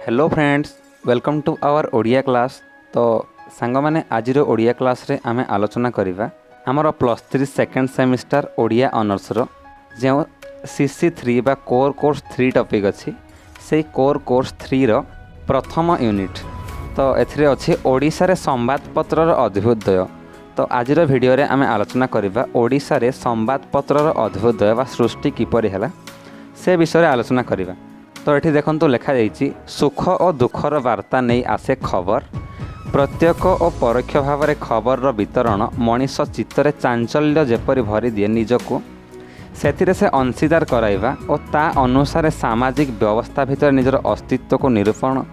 Hello friends, welcome to our Odia class. तो song मैंने आज ओडिया क्लास रे आमे आलोचना करिबा हमर +3 सेकेंड सेमिस्टर ओडिया ऑनर्स रो जो CC3 बा कोर कोर्स 3 टॉपिक अछि से कोर कोर्स 3 रो प्रथम यूनिट। तो एथिरे अछि ओडिसा रे संवादपत्र रो अध्युदय। तो आज वीडियो रे आमे आलोचना करिबा ओडिसा रे संवादपत्र रो अध्युदय बा सृष्टि किपरि हला से विषय रे आलोचना करिबा। तो ये देखो लिखा जाइए सुख और दुखर वार्ता नहीं आसे खबर प्रत्यक्ष और परोक्ष भाव में खबर वितरण मनीष चित्तरे चांचल्य जेपरी भरी दिए निजको से अंशीदार कराइबा और ता अनुसार सामाजिक व्यवस्था भितर निजर अस्तित्व को निरूपण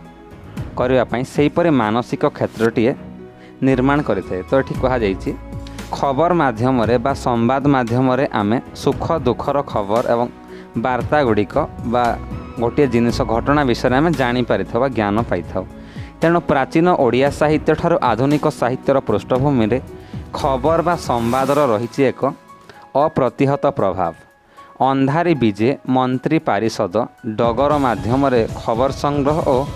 करने सेहीपरि मानसिक क्षेत्रटीए निर्माण करें। तो ये कहुई खबर मध्यम बा संवाद मध्यम आमे सुख दुखर खबर एवं वार्ता गुड़िक बा गोटे जिनिस घटना विषय में जापर बा ज्ञान पाई था। तेणु प्राचीन ओडिया साहित्य ठारू आधुनिक साहित्यर पृष्ठभूमि में खबर बा संवादर रही एक अप्रतिहत प्रभाव। अंधारी विजे मंत्री पारिषद डगर माध्यम खबर संग्रह और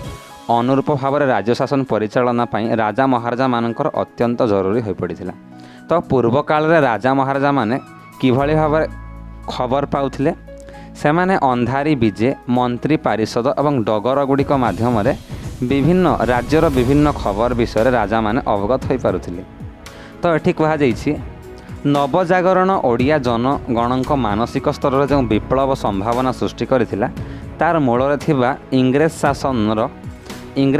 अनुरूप भाव राज्य शासन परिचालना पाई राजा महाराजा मानकर अत्यंत जरूरी हो पड़ा। तो पूर्व काल रे राजा महाराजा माने किभली भाव खबर पाउथिले से माने अंधारी विजे मंत्री पारिषद एवं डगर गुड़िक माध्यम विभिन्न राज्यर विभिन्न खबर विषय राजा माने अवगत हो पारुथिले। तो ये कहुई नवजागरण ओडिया जनगणों मानसिक स्तर में जो विप्लव संभावना सृष्टि करथिला तार मूल थिबा इंग्रेज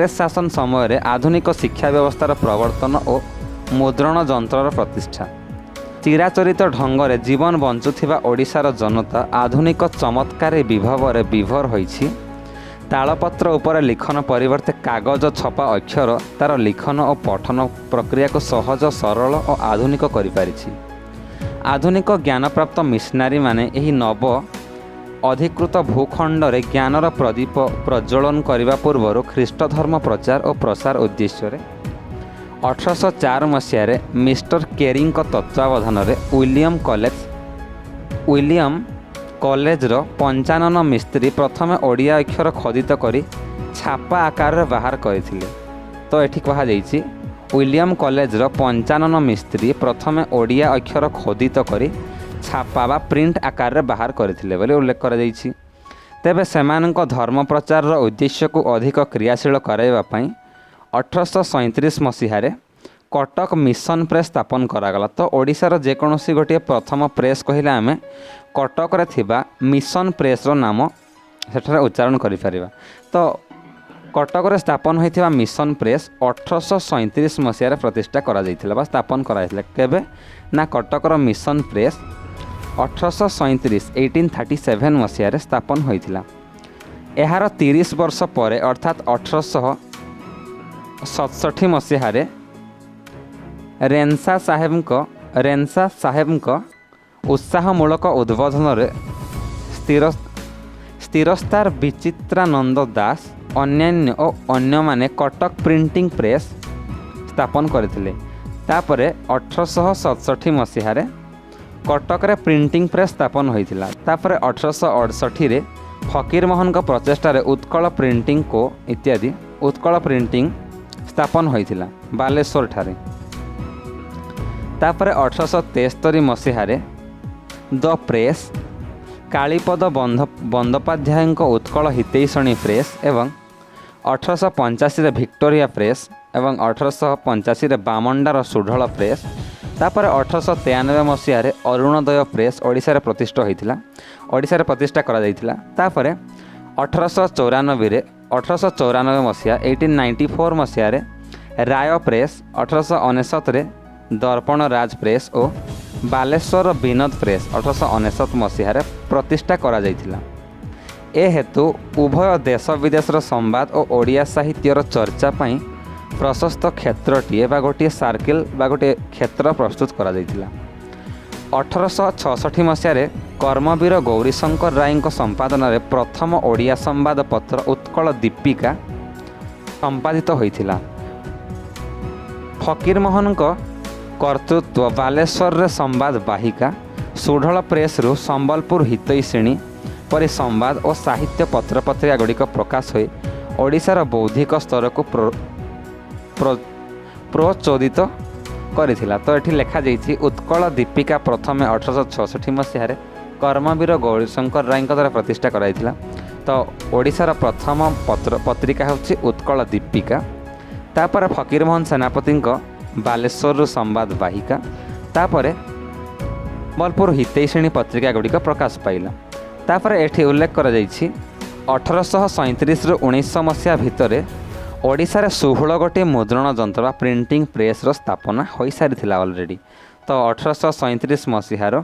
शासन समय आधुनिक शिक्षा व्यवस्थार प्रवर्तन और मुद्रण जंत्रर प्रतिष्ठा चिराचरित ढंगरे जीवन बंचुथिबा ओडिशार जनता आधुनिक चमत्कार विभव विभोर होइछि। तालपत्र उपर लिखन परिवर्ते कागज छपा अक्षर तार लिखन और पठन प्रक्रिया को सहज सरल और आधुनिक करिपारिछि। आधुनिक ज्ञान प्राप्त मिशनारी माने एही नव अधिकृत भूखंडरे ज्ञानर प्रदीप प्रज्वलन करने पूर्व ख्रीष्ट धर्म प्रचार और प्रसार उद्देश्य 1804 मसीह मिस्टर केरिंग तत्वावधान विलियम कॉलेज रो 55 मिस्त्री प्रथम ओडिया अक्षर खोदित करी छापा आकार बाहर करथिले। तो ये कहुई विलियम कॉलेज रो 55 मिस्त्री प्रथम ओडिया अक्षर खोदित करी छापा बा प्रिंट आकार बाहर करथिले बोली उल्लेख करा जाइछि। तेबे सेमानक धर्म प्रचार रो उद्देश्य को अधिक क्रियाशील कराइबा पई 1837 मसीह कटक मिशन प्रेस स्थापन करागला। तो ओडिशार जेकोसी गोटे प्रथम प्रेस कहले आमे कटक रे थिबा मिशन प्रेस रो नाम सेठारे उच्चारण करि परिबा। तो कटक रे स्थापन होइथिबा मिशन प्रेस 1837 मसीह प्रतिष्ठा करा जाइथिला बा स्थापन करा जाइथिला। केबे ना कटक रो मिशन प्रेस 1837 मसीह स्थापन होइथिला। एहार 30 वर्ष परे अर्थात 1867 मसीह रेंसा साहेब उत्साहमूलक उद्बोधन स्थिरस्तार विचित्रानंद दास अन्यान्य और अन्य माने कटक प्रिंटिंग प्रेस स्थापन करथिले। तापरे 1867 मसीह कटक रे प्रिंटिंग प्रेस स्थापन होइथिला। तापरे 1868 रे फकीर मोहन का प्रचेष्टा उत्कल प्रिंटिंग को इत्यादि उत्कल प्रिंटिंग स्थापन होइथिला बालेश्वर ठारे। तापरे 1873 मसीह the press Kalipada Bandopadhyay Utkal Hitaishini press एवं 1885 भिक्टोरिया प्रेस एवं 1885 बामंडार सुढल प्रेस। तापरे 1893 मसीह अरुणोदय प्रेस ओडिशा प्रतिष्ठा होइथिला ओडिशा प्रतिष्ठा करा जाइथिला। तापरे 1894 मसीहा 1894 मसीह राय प्रेस 1899 दर्पण राज प्रेस और बालेश्वर विनोद प्रेस 1899 मसीह प्रतिष्ठा करा जाइथिला। ए हेतु उभय देश विदेशर संवाद और ओडिया साहित्यर चर्चा पाई प्रशस्त क्षेत्रटीए बा गोटे सर्किल बा गोटे क्षेत्र प्रस्तुत करा जाइथिला। 1866 मसीह कर्मवीर गौरीशंकर राय संपादन में प्रथम ओडिया संवाद पत्र उत्कल दीपिका संपादित होइथिला। फकीर मोहन कर्तृत्व बालेश्वर रे संवाद वाहिका सुढल प्रेस रु संबलपुर हितैषिणी परि संवाद और साहित्य पत्र पत्रिका गुड़िक प्रकाश हो ओडिशार बौद्धिक स्तर को प्रोचोदित करिथिला। तो एठी लेखा जाइछि उत्कल दीपिका प्रथमे 1866 मसीह कर्मवीर गौरीशंकर राय द्वारा प्रतिष्ठा कराइथिला। तो ओडिशार प्रथम पत्रिका होछि उत्कल दीपिका। तापर फकीरमोहन सेनापति बालेश्वर संवाद वाहिका, तापर बलपुर हितैषिणी पत्रिका गुड़िक प्रकाश पाइला। तापर एठी उल्लेख करा जाइछि 1837 रु 1900 मसीहा भितर ओडिशा रे 16 गोटी मुद्रण जंत्र बा प्रिंटिंग प्रेस रो स्थापना हो सारी ऑलरेडी। तो 1837 मसीहार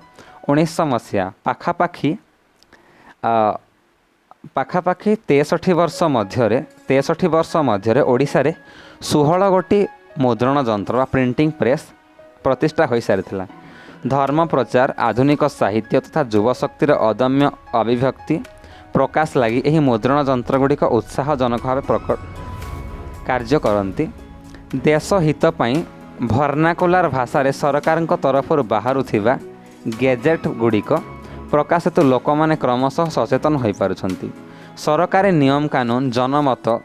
1900 मसीहा पाखापाखि 63 वर्ष मध्य ओडिशा रे 16 गोटी मुद्रण जंत्र बा प्रिंटिंग प्रेस प्रतिष्ठा हो सारी। धर्म प्रचार, आधुनिक साहित्य तथा युवशक्तिर अदम्य अभिव्यक्ति प्रकाश लगी यही मुद्रण जंत्र गुड़िक उत्साहजनक भाव कार्य करती। देश हित पाई भर्नाकुलार भाषा रे सरकार तरफ बाहरुथिबा गेजेट गुड़िक प्रकाशित लोक माने क्रमशः सचेतन हो पारुछंती। सरकारी नियम कानून, जनमत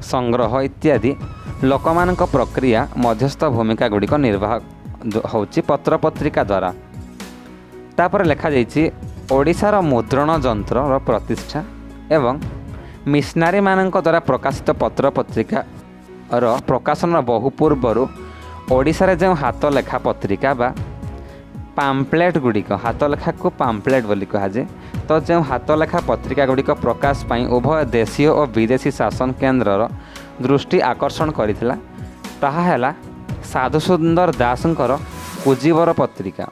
संग्रह इत्यादि लोकमानक प्रक्रिया मध्यस्थ भूमिका गुड़िक निर्वाह होची पत्र पत्रिका द्वारा। तापर लेखा जाइछि ओडिशार मुद्रण जंत्र प्रतिष्ठा एवं मिशनारी मानक द्वारा प्रकाशित पत्र पत्रिका प्रकाशन बहु पूर्वर ओडिशा रे जो हाथ लेखा पत्रिका बा पाम्पलेट गुड़िक, हाथ लेखा को पाम्पलेट बोली कहुए। तो जो हाथ लेखा पत्रिका गुड़िक प्रकाश पाई उभय देशीय और विदेशी शासन केन्द्र दृष्टि आकर्षण करथिला। ताहा हैला साधुसुंदर दासंकर कुजीवर पत्रिका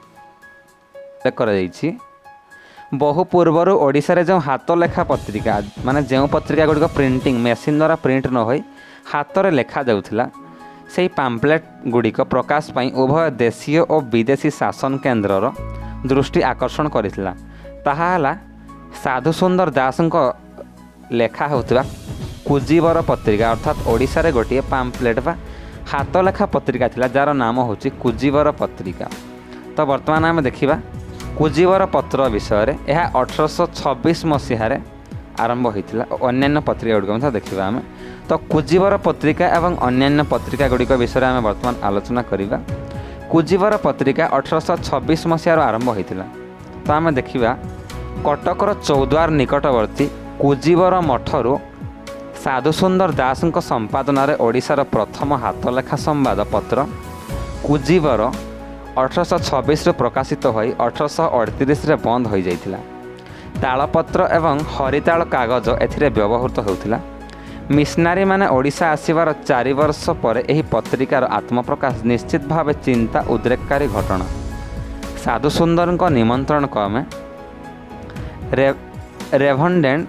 करा जाइछि। बहु पूर्वर ओडिशा रे जो हाथ लेखा पत्रिका माने जो पत्रिका गुड़िक प्रिंटिंग मेसीन द्वारा प्रिंट न होई हाथ रे लेखा जाउथिला, सेही पाम्पलेट गुड़िक प्रकाश पाई उभय देशीय और विदेशी शासन केन्द्र दृष्टि आकर्षण करथिला। ताहा हैला साधुसुंदर दासंक लेखा होउथिबा कुजीवर पत्रिका, अर्थात ओडिशा रे गोटे पाम्पलेट बा हाथ लेखा पत्रिका थिला जार नाम होची कुजीवर पत्रिका। तो वर्तमान आम देखिबा कुजीवर पत्र विषय रे। यह 1826 मसीह आरंभ होइथिला। अन्यान्य पत्रिका गुड़िक देखा आम। तो कुजीवर पत्रिका एवं अन्यान्य पत्रिका गुड़िक विषय आम वर्तमान आलोचना करिबा। कुजीवर पत्रिका 1826 मसीह आरंभ होइथिला। तो आम देखिबा कटकर चौद्वार निकटवर्ती कुजीवर मठरू साधुसुंदर दासंक संपादन रे ओडिशार प्रथम हाथ लेखा संवाद पत्र कुजीवर 1826 रे प्रकाशित होई 1838 रे बंद हो जाइथिला। तालपत्र एवं हरिताल कागज एथिरे व्यवहृत होउथिला। मिशनारी माने ओडिशा आसीबार 4 वर्ष पर एही पत्रिकार आत्मप्रकाश निश्चित भाव चिंता उद्रेककारी घटना। साधुसुंदर निमंत्रण क्रमे रेभेन्डेंट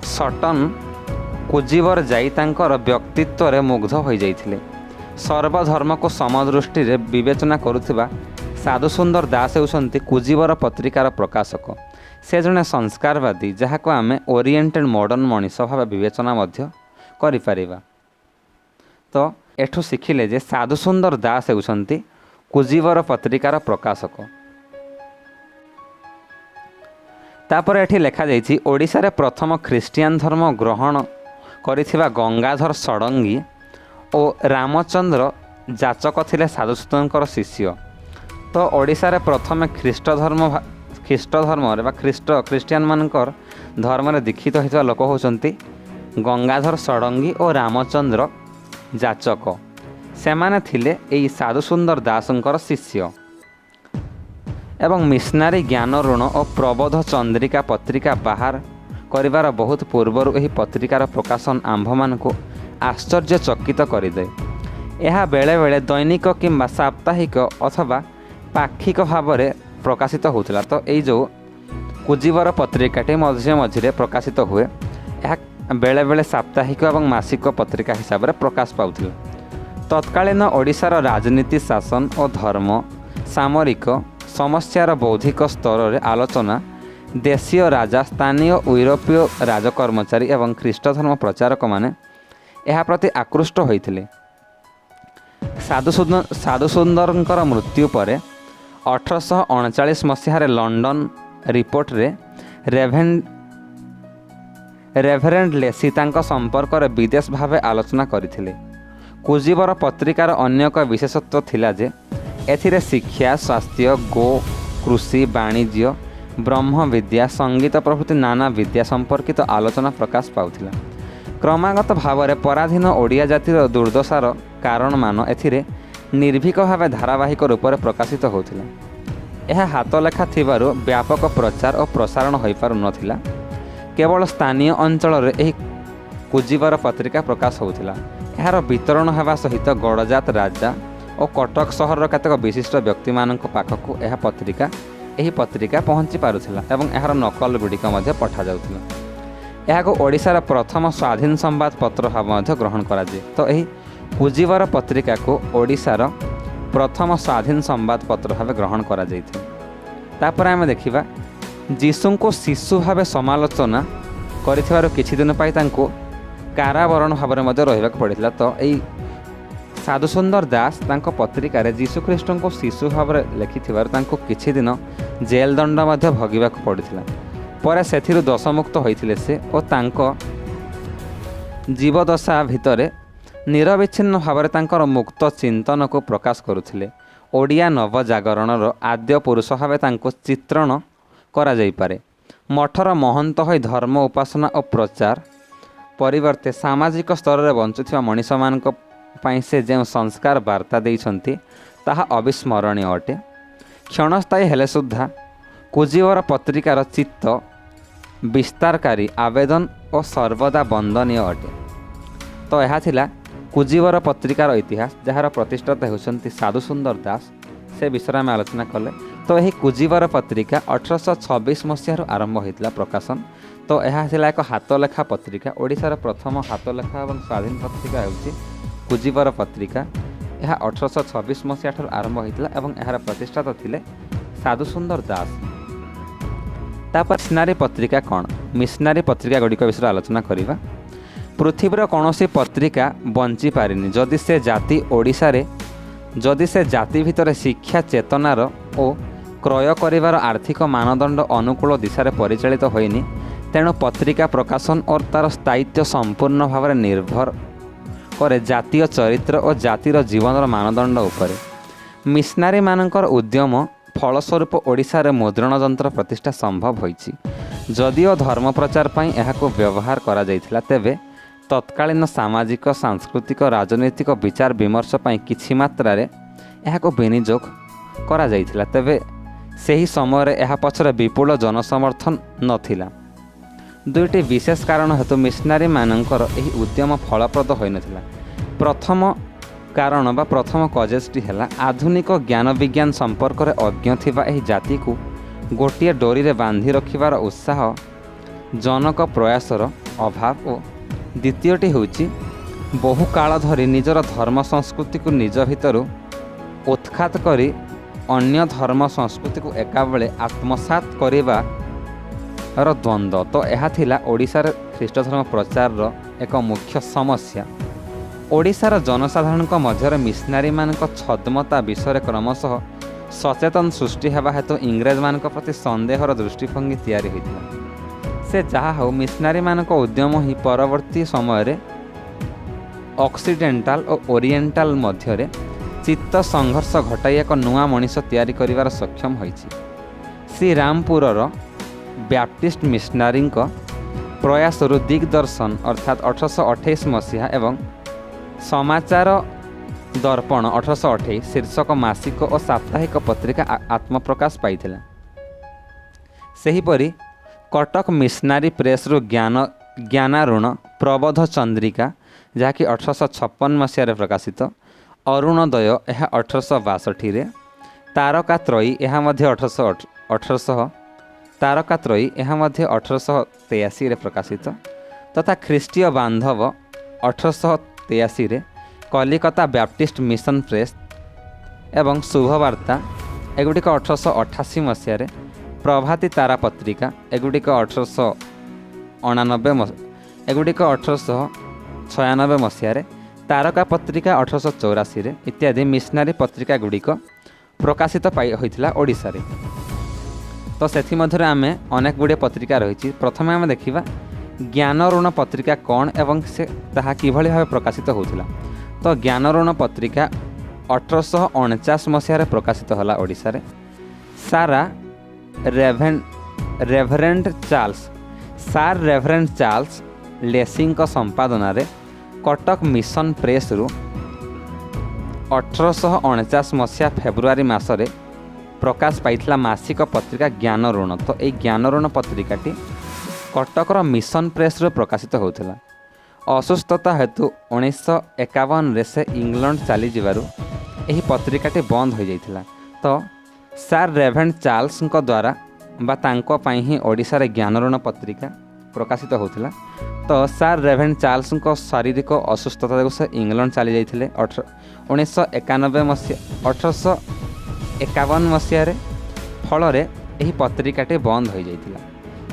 सटन कुजीवर जाई तांकर व्यक्तित्व रे मुग्ध हो जाइथिले। सर्वधर्म को समदृष्टि रे विवेचना करुथिबा साधुसुंदर दास हेउछंती कुजीवर पत्रिकार प्रकाशक। से जने संस्कारवादी जहाको आमे ओरिएंटेड मॉडर्न मनीष भाव विवेचना मध्य करि परिबा। तो एठु शिखिले जे साधुसुंदर दास हेउछंती कुजीवर पत्रिकार प्रकाशक। तापर एठी लेखा जाइछि ओडिशा रे प्रथम ख्रीष्टियान धर्म ग्रहण करिथिबा गंगाधर षडंगी और रामचंद्र जाचक थिले साधुसुंदरकर शिष्य। तो ओडिशा रे प्रथम ख्रीष्ट धर्म रे बा ख्रीष्टियान मानकर धर्म रे दीक्षित होइतबा लोक होचंती गंगाधर षडंगी और रामचंद्र जाचक। सेमाने थिले एई साधुसुंदर दासंकर शिष्य एवं मिशनारी ज्ञान ऋण और प्रबोध चंद्रिका पत्रिका बाहर करिवार बहुत पूर्वर एही पत्रिकार प्रकाशन आंभमान को आश्चर्यचकित करदे। यह बेले बेले दैनिक किंबा साप्ताहिक अथवा पाक्षिक भाव में प्रकाशित होता। तो यही जो कुजीवर पत्रिकाटी मझे मझे प्रकाशित हुए यह बेले बेले साप्ताहिक और मासिक पत्रिका हिसाब से प्रकाश पाउथिला। तत्कालीन ओडिशार राजनीति, शासन और धर्म, सामरिक समस्यार बौद्धिक स्तर में आलोचना देशीय राजा, स्थानीय यूरोपीय राजकर्मचारी एवं ख्रीष्ट धर्म प्रचारक माने यह प्रति आकृष्ट होइथिले। साधुसुंदरଙ୍କର मृत्यु पर 1839 मसीह लंडन रिपोर्ट रे रेभरेंड लेसी तांको संपर्क विदेश भावे आलोचना करथिले। कुजीवर पत्रिकार अन्य एक विशेषत्व थिला जे एथिरे शिक्षा, स्वास्थ्य, गो, कृषि, वाणिज्य, ब्रह्म विद्या, संगीत प्रभृति नाना विद्या संपर्कित आलोचना प्रकाश पाउथिला। क्रमागत भाव में पराधीन ओडिया जातिर दुर्दशार कारण मान एथिरे निर्भीक भाव धारावाहिक रूप में प्रकाशित होथिला। यह हाथ लेखा थिबारु व्यापक प्रचार और प्रसारण हो पारु नथिला। केवल स्थानीय अंचल में कुजीवर पत्रिका प्रकाश होउथिला। यार वितरण होगा सहित गड़जात राजा और कटक सहर केतक विशिष्ट व्यक्ति मानक पाखक यह पत्रिका पहुँची पारुथिला एवं यार नकल गुड़िक पठा जाउथिला। यहाको ओडिशार प्रथम स्वाधीन संवाद पत्र भाव ग्रहण कराए। तो यही कुजीवर पत्रिका को ओडिशार प्रथम स्वाधीन संवाद पत्र भाव ग्रहण करा जाइथिला। तापर आमे देखिबा जीशु को शिशु भाव समालोचना करिथिबार किछि दिन पाई तांको कारावरण भाव में रहिबाक पड़िथिला। तो यही साधुसुंदर दास तांको पत्रिका रे जीशु ख्रीष्ट को शिशु भाव में लिखिथिबार तांको किछि दिन जेल दंड मध्ये भोगिबाक पड़िथिला। पर सेथिरु दोषमुक्त होइथिले से और तांको जीवदशा भितरे निरविच्छिन्न भाव में तांकर मुक्त चिंतन को प्रकाश करुथिले। ओडिया नवजागरणर आद्य पुरुष भाव तांको चित्रण करा जाई पारे। मठर महंत होई धर्म उपासना और प्रचार परिवर्ते सामाजिक स्तर में बंचुथिबा मनीष मानक पई से जो संस्कार वार्ता देइछंती ताहा अविस्मरणीय अटे। क्षणस्थायी हेले सुद्धा कुजीवर पत्रिकार चित्त विस्तारकारी आवेदन और सर्वदा वंदनीय अटे। तो यह थिला कुजीवर पत्रिकार इतिहास जार प्रतिष्ठाता होउछंती साधुसुंदर दास। से विषय में आलोचना कले। तो यही कुजीवर पत्रिका 1826 मसीह आरंभ होता प्रकाशन। तो यह थिला एक हाथ लेखा पत्रिका। ओडिशार प्रथम हाथ लेखा और स्वाधीन पत्रिका होउछि कुजीवर पत्रिका। यह 1826 मसीह आरंभ होता और यार प्रतिष्ठाता थिले साधुसुंदर दास। तापर मिशनारी पत्रिका कौन? मिशनारी पत्रिका गुड़िक विषय आलोचना करवा। पृथ्वीर कौन सी पत्रिका बंची पारिनी जदि से जाति ओडिशा रे जदि से जाति भितर शिक्षा चेतनार और क्रय करिवार आर्थिक मानदंड अनुकूल दिशा परिचालित होइनी। तेणु पत्रिका प्रकाशन और तार स्थायित्व संपूर्ण भाव में निर्भर करे जातीय चरित्र और जातिर जीवन मानदंड उपरे। मिशनारी मानकर उद्यम फलस्वरूप ओडिशा रे मुद्रण यंत्र प्रतिष्ठा संभव होइछि। जदिओ धर्म प्रचार पई एहाको व्यवहार करा जाइथिला तेबे तत्कालीन सामाजिक सांस्कृतिक राजनैतिक विचार विमर्श पई किछि मात्रा रे एहाको विनियोग करा जाइथिला। तेबे सेही समय रे एहा पछरे विपुल जनसमर्थन नथिला। दुईटी विशेष कारण हेतु मिशनारी मानकर एही उद्यम फलप्रद होई नथिला। प्रथम कारण बा प्रथम कजेसटी हैला आधुनिक ज्ञान विज्ञान संपर्क रे अज्ञ थिबा एही जाति को गोटिए डोरी रे बांधी रखिबार उत्साह जनक प्रयासर अभाव और द्वितीयटी होची बहु काल धरी निजर धर्म संस्कृति को निज भितर उत्खात करी अन्य धर्म संस्कृति को एकाबले आत्मसात करिबार द्वंद्व। तो यह थिला ओडिशार ख्रीष्ट धर्म प्रचार एक मुख्य समस्या। ओडिशार जनसाधारण मध्य मिशनारी मानक छद्मता विषय क्रमशः सचेतन सृष्टि हेबा हेतु इंग्रेज मानक प्रति संदेहर दृष्टिभंगी तैयारी होइतिला। से जहा हो मिशनारी मानक उद्यम ही परवर्ती समय रे ऑक्सीडेंटाल और ओरिएंटाल मध्य रे चित्त संघर्ष घटाई एक नुआ मनीष तैयारी करिवार सक्षम होइछि। श्री रामपुरर बैप्टिस्ट मिशनारी प्रयासरु दिग्दर्शन अर्थात 1828 मसीहा एवं समाचार दर्पण 1828 शीर्षक मासिक और साप्ताहिक पत्रिका आत्मप्रकाश पाइथिला। सेहीपरि कटक मिशनारी प्रेसरु ज्ञानारुण प्रबोध चंद्रिका जहाँकि 1856 मसीह प्रकाशित, अरुणोदय यह 1862 तारका त्रयी यह 1800 तारका त्रयी यह 1883 प्रकाशित तथा ख्रीष्टीय बांधव 1883 कलिकता बैप्टिस्ट मिशन प्रेस एवं शुभवार्ता एगुड़िक 1888 मसीह प्रभाती तारा पत्रिका एगुड़िक 1889 एगुड़िक 1896 मसीह तारका पत्रिका 1884 इत्यादि मिशनारी पत्रिका गुड़िक प्रकाशित होइथिला ओडिशा रे। तो सेथि मध्यरे आमे अनेक गुड़े पत्रिका रही। प्रथमे आमे देखिबा ज्ञान ऋण पत्रिका कौन एवं से ताहा किभଳି भावे प्रकाशित होउथिला। तो ज्ञान ऋण पत्रिका 1849 मसीह प्रकाशित होला ओडिशा रे। सारा रेभरेंड चार्ल्स लेसी संपादन रे कटक मिशन प्रेस रु 1849 मसीहा फेब्रुआरी मासरे प्रकाश पाइथिला मासिक पत्रिका ज्ञान ऋण। तो ये ज्ञान ऋण पत्रिकाटी कटकर मिशन प्रेस रे प्रकाशित होउथिला। असुस्थता हेतु 1951 रे से इंग्लैंड चली जिबारु एही पत्रिकाटी बंद हो जाइथिला। तो सार रेभरेंड चार्ल्स द्वारा बा तांको पई ही ओडिशा रे ज्ञान ऋण पत्रिका प्रकाशित होउथिला। तो सार रेभरेंड चार्ल्स शारीरिक असुस्थता देखो से इंग्लैंड चली जाइथिले 1851 मसीह फल यही पत्रिकाटी बंद हो जाइथिला।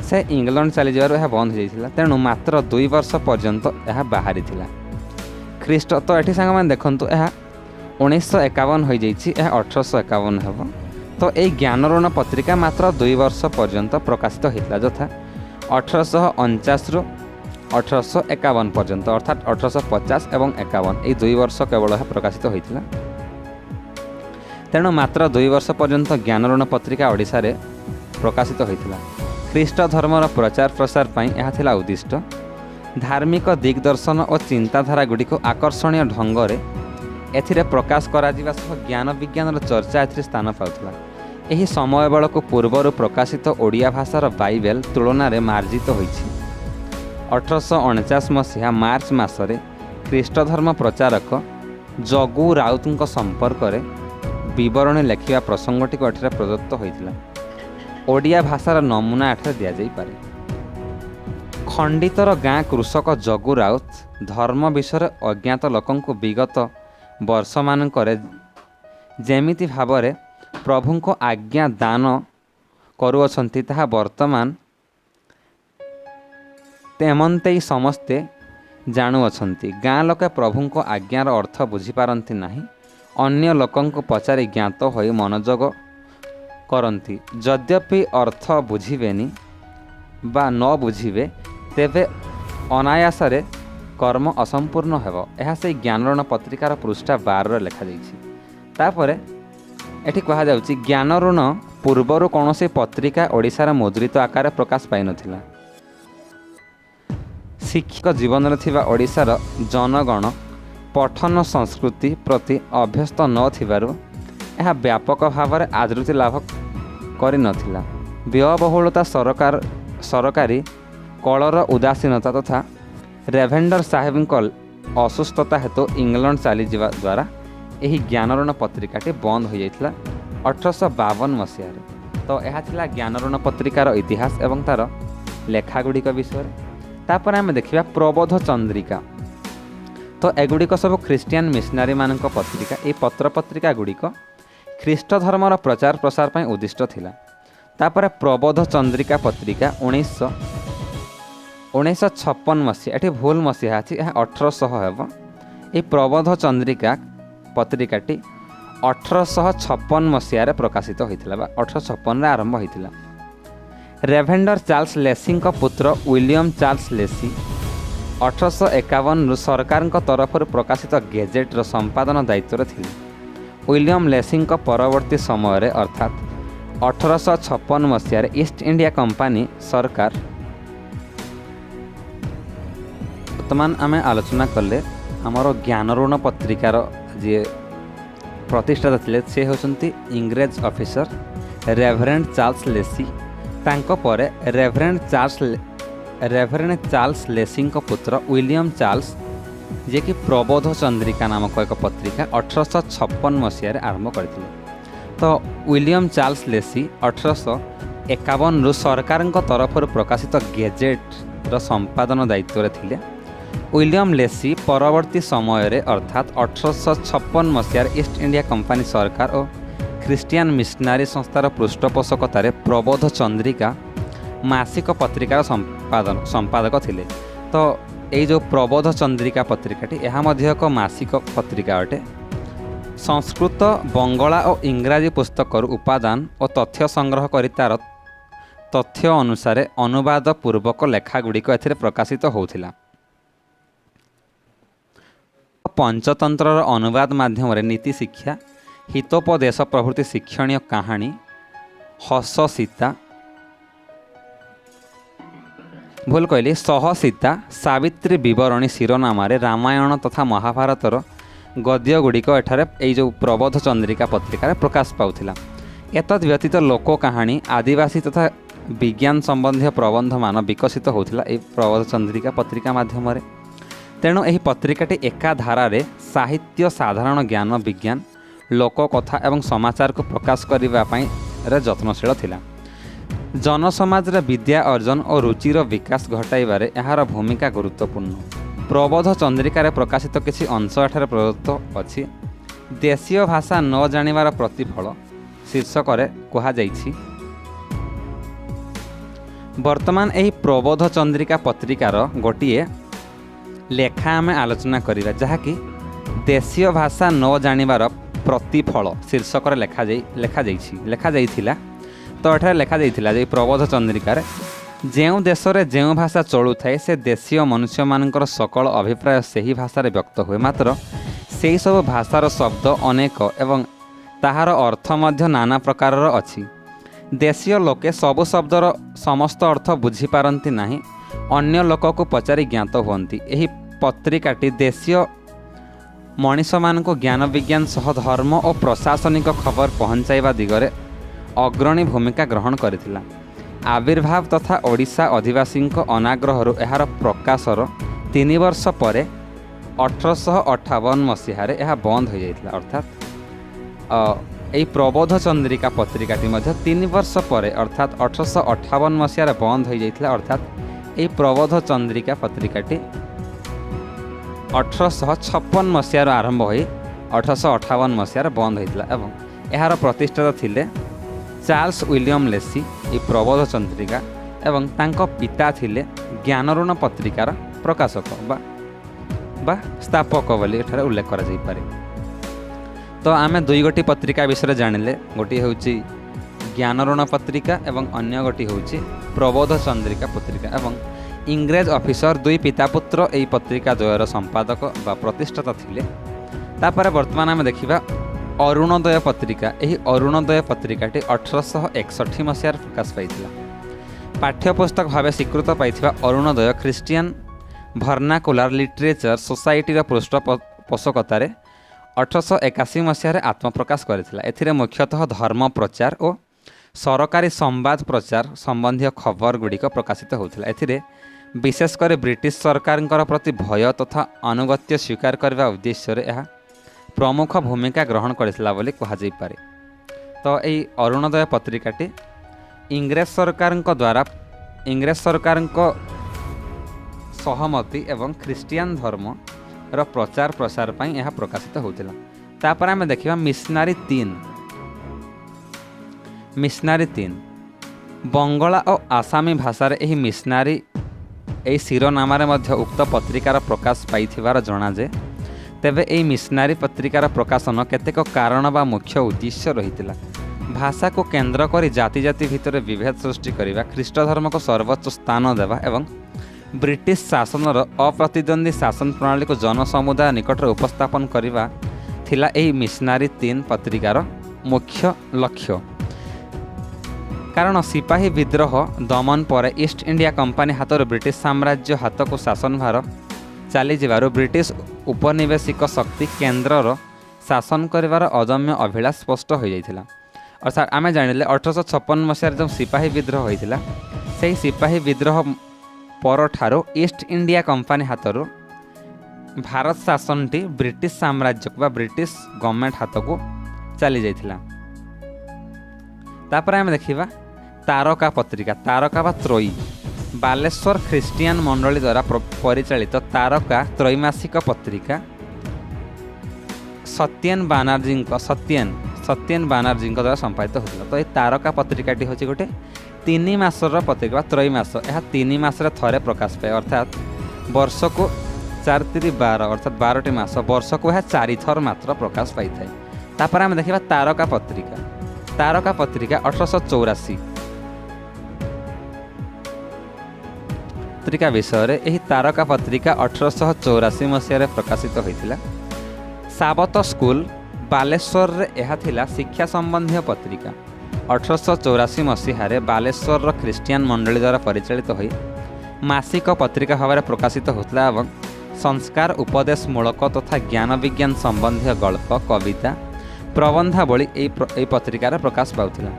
से इंग्लैंड चली जाबारु यह बंद हो जाइथिला। तेणु मात्र 2 वर्ष पर्यंत यह बाहरी थिला। ख्रीष्ट तो एठी सांग मान देखंतु यह 1951 हो जाइछि, यह 1851 हेबो। तो ये ज्ञान ऋण पत्रिका मात्र 2 वर्ष पर्यंत प्रकाशित होइथिला, यथा 1849 रु 1851 पर्यंत, अर्थात 1850 एवं 51 ये 2 वर्ष केवल प्रकाशित होइथिला। तेणु मात्र 2 वर्ष पर्यंत ज्ञान ऋण पत्रिका ओडिशा रे प्रकाशित होइथिला। ख्रीष्ट धर्मर प्रचार प्रसार पई यह थिला उद्दिष्ट। धार्मिक दिग्दर्शन और चिंताधारा गुड़िक आकर्षणीय ढंग रे एथिरे प्रकाश करा जिबा सह ज्ञान विज्ञान चर्चा एथिरे स्थान पाउथिला। एही समय बेलक पूर्वर प्रकाशित ओडिया भाषार बाइबेल तुलना रे मार्जित होइछि। 1849 मसीहा मार्च मासरे ख्रीष्ट धर्म प्रचारक जगु राउतଙ୍କ संपर्क रे विवरणी लेखिया प्रसंगटी एठारे प्रदत्त होइथिला। ओडिया भाषार नमूना एठारे दिया जाई पारे। खंडितर गाँ कृषक जगु राउत धर्म विषय अज्ञात लोकंकु विगत वर्ष मानकरे जेमिति भावरे प्रभुंको आज्ञा दान करुअछंती ताहा वर्तमान तेमंते समस्ते जाणुअछंती। गाँ लोके प्रभुंको आज्ञार अर्थ बुझी पारंती नाही, अन्य लोकंको पचारि ज्ञात होई मनोजोग करंती। यद्यपि अर्थ बुझिबेनी बा न बुझिबे तेबे अनायासरे कर्म असंपूर्ण हेबो। यह से ज्ञान ऋण पत्रिकार पृष्ठा 12 लिखा जाइछि। तापरे एठी कहा जाउछि ज्ञान ऋण पूर्वरु कौनसी पत्रिका ओडिशार मुद्रित आकार प्रकाश पाइ नथिला। शिक्षक जीवन रे थिबा ओडिशार जनगण पठन संस्कृति प्रति अभ्यस्त न थिबारु यह व्यापक भाव में आदृति लाभ करि नथिला। व्ययबहुलता सरकारी कलर उदासीनता तथा रेभेंडर साहेब असुस्थता हेतु इंग्लैंड चली जावा द्वारा यही ज्ञान ऋण पत्रिकाटी बंद हो जाइथिला 1852 मसीह। तो यह थिला ज्ञान ऋण पत्रिकार इतिहास एवं तार लेखागुड़िक विषय। तापर आम देखा प्रबोध चंद्रिका। तो एगुड़िक सब ख्रीस्टियान मिशनारी मानक पत्रिका। ये पत्र पत्रिका गुड़िक ख्रीष्ट धर्मर प्रचार प्रसार पर उद्दिष्ट थिला। तापर प्रबोध चंद्रिका पत्रिका 1956 मसीहा, ये भूल मसीहा अच्छी, यह 1800 हेब। ये प्रबोध चंद्रिका पत्रिकाटी 1856 मसीह प्रकाशित होता 1856 आरंभ होता। रेभेंडर चार्ल्स लेसी पुत्र विलियम चार्ल्स लेसी 1851 सरकार तरफ प्रकाशित गेजेट्र संपादन दायित्व थे। विलियम लेसी परवर्ती समय अर्थात 1856 मसीह ईस्ट इंडिया कंपानी सरकार। वर्तमान आम आलोचना कले आमर ज्ञान ऋण पत्रिकार जी प्रतिष्ठाता थे से होती इंग्रेज ऑफिसर रेभरेंड चार्ल्स लेसी। तांको परे रेभरेंड चार्ल्स लेसी पुत्र विलियम चार्ल्स जे कि प्रबोध चंद्रिका नामक एक पत्रिका 1856 मसीह आरंभ करते। तो विलियम चार्ल्स लेसी 1851 सरकार तरफ प्रकाशित गेजेट संपादन दायित्व थे। विलियम लेसी परवर्ती समय अर्थात 1856 मसीह ईस्ट इंडिया कंपानी सरकार और ख्रीस्टियान मिशनारी संस्थार पृष्ठपोषकतार प्रबोध चंद्रिका मासिक पत्रिकार संपादक थिले। तो ये जो प्रबोध चंद्रिका पत्रिकाटी यह एक मासिक पत्रिका अटे। संस्कृत बंगला और इंग्राजी पुस्तक उपादान और तथ्य संग्रह कर तार तथ्य अनुसार अनुवाद पूर्वक लेखागुड़िक एथिरे प्रकाशित होउथिला। पंचतंत्रर अनुवाद माध्यम नीति शिक्षा, हितोपदेश प्रभृति शिक्षणीय कहानी, हस सीता, भूल कहली, सहसीता, सावित्री विवरणी शिरोनाम रामायण तथा महाभारतर गद्य गुड़िक एठारे एई जो प्रबोध चंद्रिका पत्रिका प्रकाश पाउथिला। एतद् व्यतीत लोक कहानी, आदिवासी तथा विज्ञान संबंधी प्रबंध मान विकसित होउथिला एई प्रबोध चंद्रिका पत्रिका माध्यम। तेणु एही पत्रिकाटी एका धारारे साहित्य, साधारण ज्ञान, विज्ञान, लोककथा एवं समाचार को प्रकाश करने यत्नशील थिला। जनसमाज विद्या अर्जन और रुचिर विकास घटाइबारे एहार भूमिका गुरुत्वपूर्ण। प्रबोध चंद्रिकार प्रकाशित किछि अंश एठारे प्रदत्त अछि। देशीय भाषा न जानिबार प्रतिफल शीर्षक कहा जाइछि। वर्तमान एही प्रबोध चंद्रिका पत्रिकार गोटिए लेखा आमे आलोचना करिबा, जहाँकि देशीय भाषा न जानिबार प्रतिफल शीर्षक लेखा जाइथिला। तो एठारे लेखा जाइथिला जे प्रबोध चंद्रिकार जेउ देश रे जेउ भाषा चलु थाए से देशीय मनुष्य मानकर सकल अभिप्राय सही भाषा रे व्यक्त हुए, मात्र सेही सब भाषार शब्द अनेक एवं ताहार अर्थ मध्य नाना प्रकारर अछि। देशीय लोके सबु शब्दर समस्त अर्थ बुझी पारंती नाही, अन्य लोक को पचारि ज्ञात हुअन्ति। एही पत्रिकाटी देशीय मनीष मानक ज्ञान विज्ञान सह धर्म और प्रशासनिक खबर पहुँचाइबा दिगरे अग्रणी भूमिका ग्रहण करिथिला। आविर्भाव तथा ओडिशा आदिवासी अनाग्रह एहार प्रकाशर 3 वर्ष पर 1858 मसीहारे यह बंद हो जाइथिला। अर्थात यही प्रबोध चंद्रिका पत्रिकाटी मध्य 3 वर्ष पर अर्थात 1858 मसीहारे बंद हो जाइथिला। अर्थात यही प्रबोध चंद्रिका पत्रिकाटी 1856 मसीहार आरंभ हो 1858 मसीहार बंद होइथिला एवं एहार प्रतिष्ठाता थिले चार्ल्स विलियम लेसी ये प्रबोध चंद्रिका एवं तांको पिता थिले ज्ञानऋण पत्रिकार प्रकाशक बा स्थापक बोली एठारे उल्लेख करा जाई पारे। तो आमे दुई गोटी पत्रिका विषय जानिले, गोटी होउची ज्ञानऋण पत्रिका एवं अन्य गोटी होउची प्रबोध चंद्रिका पत्रिका। एवं इंग्रेज ऑफिसर दुई पिता पुत्र एई पत्रिका द्वयर संपादक बा प्रतिष्ठाता थिले। तापर वर्तमान आमे देखिबा अरुणोदय पत्रिका। यही अरुणोदय पत्रिकाटी 1861 मसीहार प्रकाश पाइथिला। पाठ्यपुस्तक भाव स्वीकृत पाइथिबा अरुणोदय ख्रिस्टियन भर्नाकुलार लिटरेचर सोसाइटीर पृष्ठपोषकतार 1881 मसीहार आत्मप्रकाश करथिला। एथिरे मुख्यतः धर्म प्रचार और सरकारी संवाद प्रचार संबंधी खबर गुड़िक प्रकाशित होथिला। एथिरे विशेषकर ब्रिटिश सरकार प्रति भय तथा अनुगत्य स्वीकार करने उद्देश्य यह प्रमुख भूमिका ग्रहण करथिला बोली कहा जाई पारे। तो यही अरुणोदय पत्रिकाटी इंग्रेज सरकार सहमति एवं ख्रिस्टियन धर्म रो प्रचार प्रसार पई यह प्रकाशित होथिला। तापर आमे देखिबा मिशनारी 3 बंगला और आसामी भाषा यही मिशनारी यही शिरोनाम मध्य उक्त पत्रिकार प्रकाश पाइथिबार जणाजे। तेबे यही मिशनारी पत्रिकार प्रकाशन केतेक कारण बा मुख्य उद्देश्य रहितिला। भाषा को केंद्र करी जाति जाति भितर विभेद सृष्टि करिबा, ख्रीष्ट धर्म को सर्वोच्च स्थान देवा एवं ब्रिटिश शासनर अप्रतिद्वंदी शासन प्रणाली को जनसमुदाय निकट उपस्थापन करिबा थिला एही मिशनारी 3 पत्रिकार मुख्य लक्ष्य। कारण सिपाही विद्रोह दमन पर ईस्ट इंडिया कंपनी हाथ ब्रिटिश साम्राज्य हाथ को शासन भार चली जारू ब्रिटिश उपनिवेशिक शक्ति केन्द्रर शासन करिवार अदम्य अभिलाष स्पष्ट हो जाइथिला। अर्थात आमे जानिले 1856 मसीहार जो सिपाही विद्रोह होइथिला सेही सिपाही विद्रोह पर ठारो ईस्ट इंडिया कंपनी हाथरू भारत शासन टी ब्रिटिश साम्राज्य को ब्रिटिश गवर्नमेंट हाथ को चली जाइथिला। तापर आमे देखिबा तारका पत्रिका। तारका बा त्रयी बालेश्वर ख्रिस्टियन मंडली द्वारा परिचालित तारका त्रैमासिक पत्रिका सत्येन बानर्जी द्वारा संपादित होता। तो ये तारका पत्रिकाटी हूँ गोटे 3 मासर पत्रिका त्रैमास। यह 3 मासरे थरे प्रकाश पाए, अर्थात वर्ष को 4 3 12 अर्थात 12टी मास वर्ष को यह 4 थर मात्र प्रकाश पाई थाए। तापर आम देखा तारका पत्रिका। तारका पत्रिका 1884 पत्रिका विषय यही तारका पत्रिका 1884 मसीह प्रकाशित होता। साबत स्कूल बालेश्वर रे यह थिला शिक्षा संबंधी पत्रिका। 1884 मसीह बालेश्वर ख्रीष्टियान मंडली द्वारा परिचालित हो मासिक पत्रिका भाव में प्रकाशित होता और संस्कार उपदेश मूलक तथा ज्ञान विज्ञान संबंधी गल्प कविता प्रबंधावली यही पत्रिकार प्रकाश पाउथिला।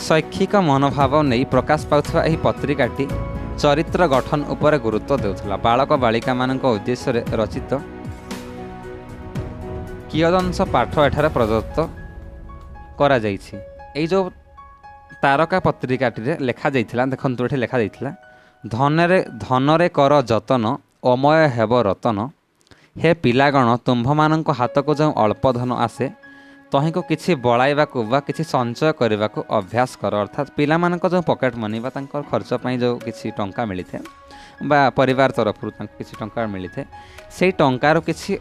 शैक्षिक मनोभाव नहीं प्रकाश पाउथिबा एही पत्रिकाटी चरित्र गठन उपर गुरुत्व देउथिला। बालक बालिका मानक उद्देश्य रचित कियदंश पाठ एठारे प्रदत्त करा जाइछि। एई जो तारका पत्रिकाटी लेखा जाइथिला देखंतु एठी लेखा जाइथिला धनरे कर जतन अमय हेब रतन हे पिलागण तुम्भमानंक हाथ को जो अल्प धन आसे तही को किछि बड़ाइबाकू बा किछि संचय करने अभ्यास कर। अर्थात पिला मानक जो पॉकेट मनी बा तांकर खर्च पई जो किछि टंका मिलिथे बा परिवार तरफ किछि टंका मिलिथे सेही टंकार किछि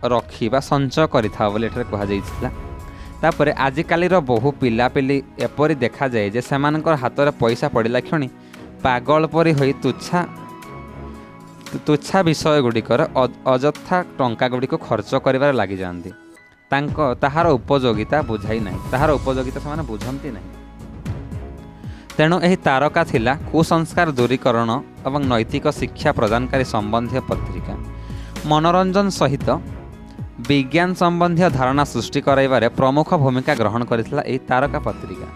रखी बा संचय करिथा बोली एठारे कहा जाइछिला। तापरे आजिकालीर बहु पिलापिली एपरि देखा जाए जे सेमानकर हाथ में पैसा पड़िला क्षणी पागल परी होई तुच्छा विषय गुड़िकर अଯଥା टंका गुड़िक खर्च कर लगी जाती। ताहार उपयोगिता बुझाई ना ताहार उपयोगिता से बुझती ना। तेणु यही तारका थिला कुसंस्कार दूरीकरण और नैतिक शिक्षा प्रदानकारी संबंधी पत्रिका। मनोरंजन सहित विज्ञान संबंधी धारणा सृष्टि कराइबारे प्रमुख भूमिका ग्रहण करथिला एही तारका पत्रिका।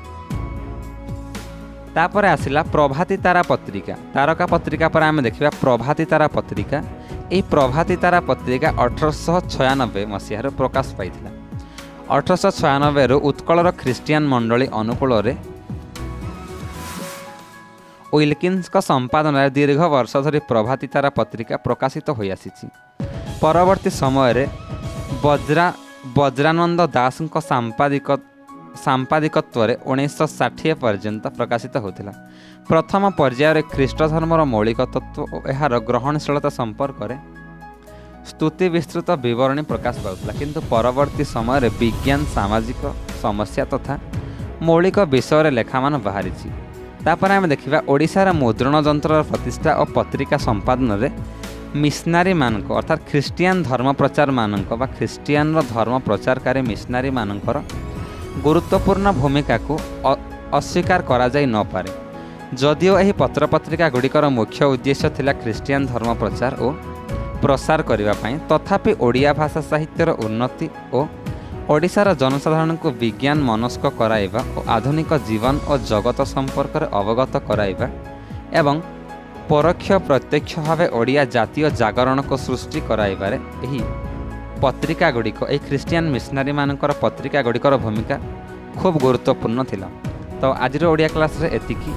तापर आसिला प्रभाती तारा पत्रिका। तारका पत्रिका पर आम देखा प्रभाती तारा पत्रिका। यही प्रभाती तारा पत्रिका 1896 मसीह प्रकाश पाई। 1896 उत्कलर ख्रीष्टियान मंडली अनुकूल विल्किन्स संपादन दीर्घ वर्ष धरी प्रभाती तारा पत्रिका प्रकाशित हो आसी। परवर्ती समय वज्रानंद दास सांपादिकत्व 1960 पर्यंत प्रकाशित होता। प्रथम पर्यायर ख्रीष्ट धर्मर मौलिक तत्व और यार ग्रहणशीलता संपर्क में स्तुति विस्तृत विवरणी प्रकाश पाउला। किंतु परवर्ती समय विज्ञान सामाजिक समस्या तथा मौलिक विषय लेखामान बाहरी। तापर आम देखा ओडिशार मुद्रण जंत्र प्रतिष्ठा और पत्रिका संपादन में मिशनारी मानक अर्थात ख्रीष्टियान धर्म प्रचार मानक बा ख्रीष्टियान धर्म प्रचारकारी मिशनारी मानकर गुरुत्वपूर्ण भूमिका को अस्वीकार करा जाई न पारे। जदिओ यही पत्र पत्रिका गुड़िकर मुख्य उद्देश्य थिला ख्रीष्टियान धर्म प्रचार और प्रसार करने तथापि ओडिया भाषा साहित्यर उन्नति और ओडिशार जनसाधारण को विज्ञान मनस्क कराइबा और आधुनिक जीवन और जगत संपर्क में अवगत कराइबा एवं परोक्ष प्रत्यक्ष भाव ओडिया जातीय जागरण को सृष्टि कराइबारे एही पत्रिका गुड़िक यही ख्रीष्टियान मिशनारी मानकर पत्रिका गुड़िकर भूमिका खूब गुरुत्वपूर्ण थिला। तो आज ओडिया क्लास रे एतिकी।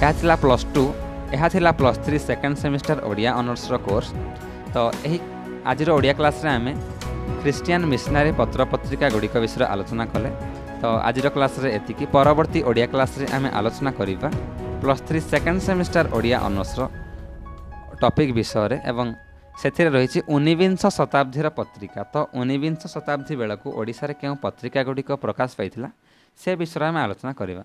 यह थिला +2 यह थिला +3 second semester Odia honours course. तो यही आज ओडिया क्लास रे आमे ख्रीष्टियान मिशनारी पत्र पत्रिका गुड़िक विषय आलोचना कले। तो आज क्लास रे एतिकी। परवर्ती ओडिया क्लास रे आमे आलोचना करिबा +3 second semester Odia honours topic विषय एवं से रही 19 शताब्दीर पत्रिका। तो 19 शताब्दी बेलू ओडिशा रे क्यों पत्रिका गुड़िक प्रकाश पाई से विषय में आलोचना करिबा।